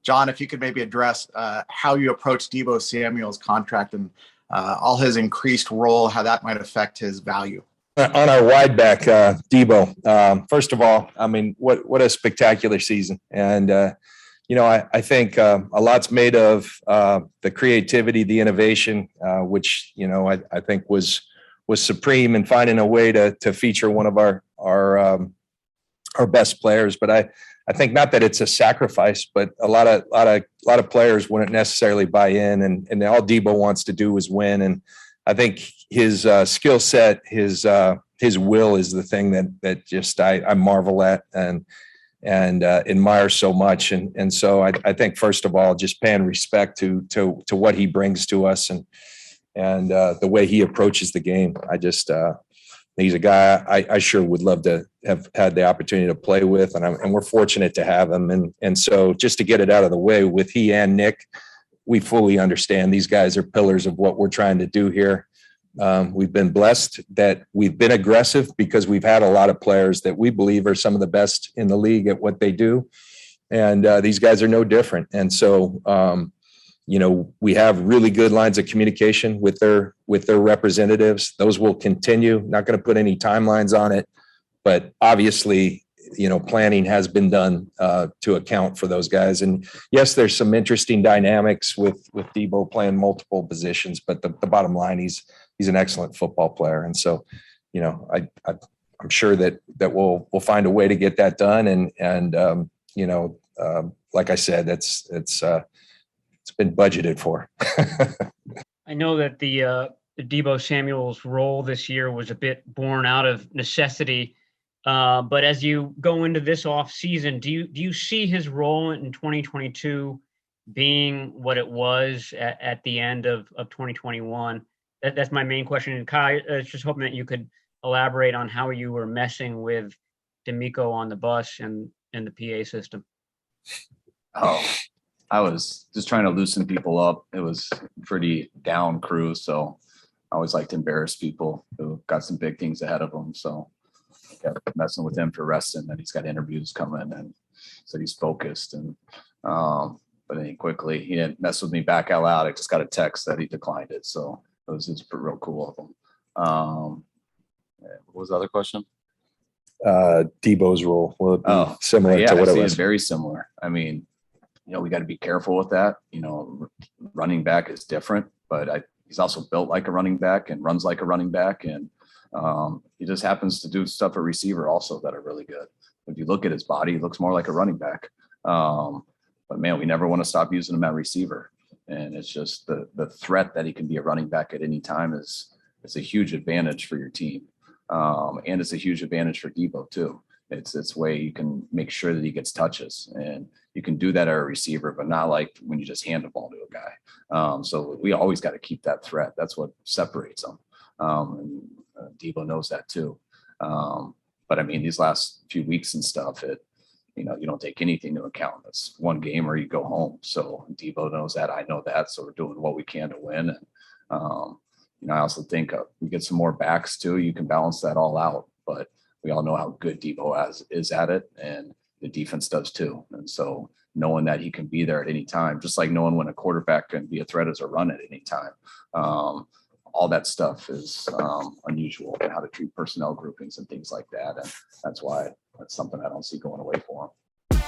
John, if you could maybe address how you approach Deebo Samuel's contract and all his increased role, how that might affect his value. On our wide back, Deebo, first of all, I mean, what a spectacular season. And, I think a lot's made of the creativity, the innovation, which, I think was supreme in finding a way to feature one of our best players. But I think not that it's a sacrifice, but a lot of players wouldn't necessarily buy in, and all Deebo wants to do is win. And I think his skill set, his will is the thing that just I marvel at and admire so much. And so I think first of all, just paying respect to what he brings to us and the way he approaches the game. He's a guy I sure would love to have had the opportunity to play with, and we're fortunate to have him. And so just to get it out of the way, with he and Nick, we fully understand these guys are pillars of what we're trying to do here. We've been blessed that we've been aggressive because we've had a lot of players that we believe are some of the best in the league at what they do. And these guys are no different. And so, we have really good lines of communication with their representatives. Those will continue. Not going to put any timelines on it, but obviously, planning has been done to account for those guys. And yes, there's some interesting dynamics with Deebo playing multiple positions, but the bottom line, he's an excellent football player. And so, I'm sure that we'll find a way to get that done. And like I said, it's been budgeted for. I know that the Deebo Samuel's role this year was a bit born out of necessity. But as you go into this off season, do you see his role in 2022 being what it was at the end of 2021? That's my main question. And Kai, I was just hoping that you could elaborate on how you were messing with D'Amico on the bus and the PA system. Oh, I was just trying to loosen people up. It was a pretty down crew, so I always like to embarrass people who got some big things ahead of them. So I kept messing with him for resting, and he's got interviews coming, and so he's focused. And but then quickly he didn't mess with me back out loud. I just got a text that he declined it, so it was real cool of him. What was the other question? Deebo's role. Will it be similar to what it was? It's very similar. I mean, we got to be careful with that. Running back is different, but he's also built like a running back and runs like a running back. And he just happens to do stuff at receiver also that are really good. If you look at his body, he looks more like a running back. But man, we never want to stop using him at receiver. And it's just the threat that he can be a running back at any time it's a huge advantage for your team. And it's a huge advantage for Deebo too. It's way you can make sure that he gets touches, and you can do that at a receiver, but not like when you just hand the ball to a guy. So we always got to keep that threat. That's what separates them. And Deebo knows that too. But I mean, these last few weeks and stuff, you don't take anything into account. It's one game or you go home. So Deebo knows that. I know that. So we're doing what we can to win. And I also think we get some more backs too. You can balance that all out, but we all know how good Deebo is at it, and the defense does too. And so knowing that he can be there at any time, just like knowing when a quarterback can be a threat as a run at any time, all that stuff is unusual, and how to treat personnel groupings and things like that. And that's why that's something I don't see going away for him.